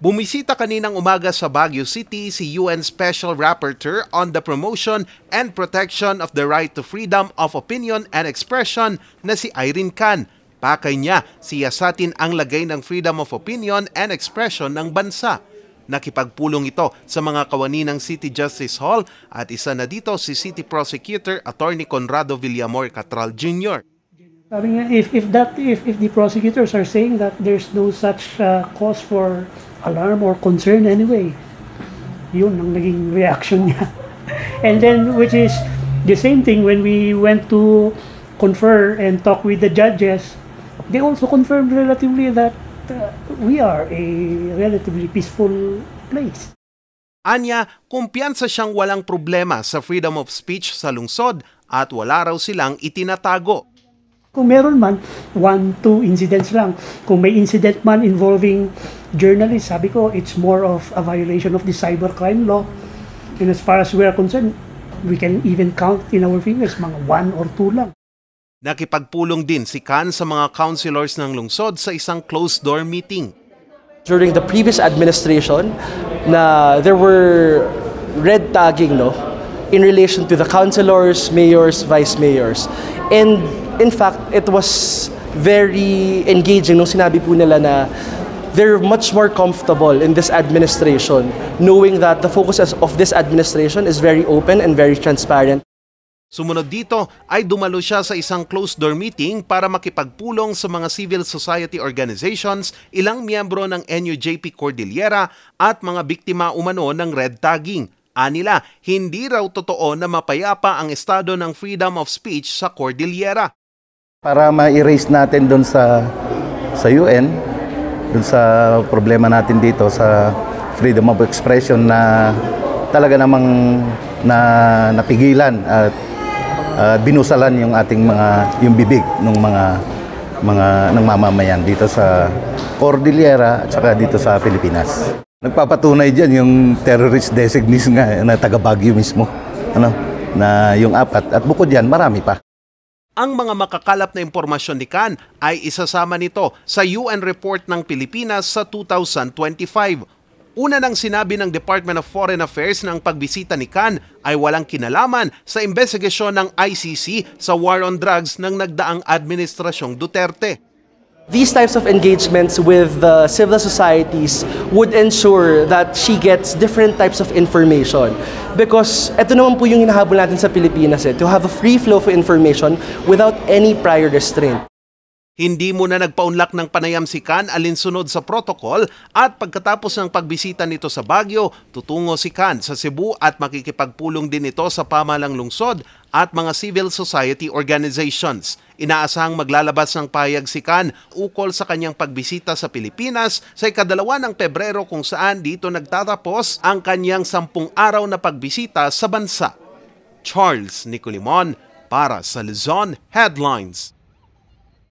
Bumisita kaninang umaga sa Baguio City si UN Special Rapporteur on the Promotion and Protection of the Right to Freedom of Opinion and Expression na si Irene Can. Pakay niya, siyasatin ang lagay ng freedom of opinion and expression ng bansa. Nakipagpulong ito sa mga kawani ng City Justice Hall at isa na dito si City Prosecutor Attorney Conrado Villamor Catral Jr. Sabi nga, if the prosecutors are saying that there's no such cause for alarm or concern anyway, yun ang naging reaction niya. And then, which is the same thing when we went to confer and talk with the judges, they also confirmed relatively that we are a relatively peaceful place. Anya, kumpiyansa siyang walang problema sa freedom of speech sa lungsod at wala raw silang itinatago. Kung meron man, 1-2 incidents lang. Kung may incident man involving journalists, sabi ko, it's more of a violation of the cybercrime law. And as far as we are concerned, we can even count in our fingers, mga 1 or 2 lang. Nakipagpulong din si Can sa mga councilors ng lungsod sa isang closed-door meeting. During the previous administration, there were red tagging in relation to the councilors, mayors, vice mayors. And in fact, it was very engaging nung sinabi po nila na they're much more comfortable in this administration knowing that the focus of this administration is very open and very transparent. Sumunod dito ay dumalo siya sa isang closed-door meeting para makipagpulong sa mga civil society organizations, ilang miyembro ng NUJP Cordillera at mga biktima umano ng red tagging. Anila, hindi raw totoo na mapayapa ang estado ng freedom of speech sa Cordillera. Para ma-erase natin doon sa UN, doon sa problema natin dito sa freedom of expression na talaga namang napigilan at binusalan yung ating yung bibig ng mga mamamayan dito sa Cordillera at saka dito sa Pilipinas. Nagpapatunay diyan yung terrorist designation nga na taga Baguio mismo. Na yung 4 at bukod diyan marami pa. Ang mga makakalap na impormasyon ni Can ay isasama nito sa UN report ng Pilipinas sa 2025. Una nang sinabi ng Department of Foreign Affairs na ang pagbisita ni Can ay walang kinalaman sa investigasyon ng ICC sa war on drugs ng nagdaang administrasyong Duterte. These types of engagements with the civil societies would ensure that she gets different types of information. Because ito naman po yung hinahabol natin sa Pilipinas, to have a free flow of information without any prior restraint. Hindi muna nagpaunlak ng panayam si Can alinsunod sa protocol at pagkatapos ng pagbisita nito sa Baguio, tutungo si Can sa Cebu at makikipagpulong din ito sa pamahalang lungsod at mga civil society organizations. Inaasahang maglalabas ng pahayag si Can ukol sa kanyang pagbisita sa Pilipinas sa ika-2 ng Pebrero kung saan dito nagtatapos ang kanyang 10 araw na pagbisita sa bansa. Charles Nicolimon para sa Luzon Headlines.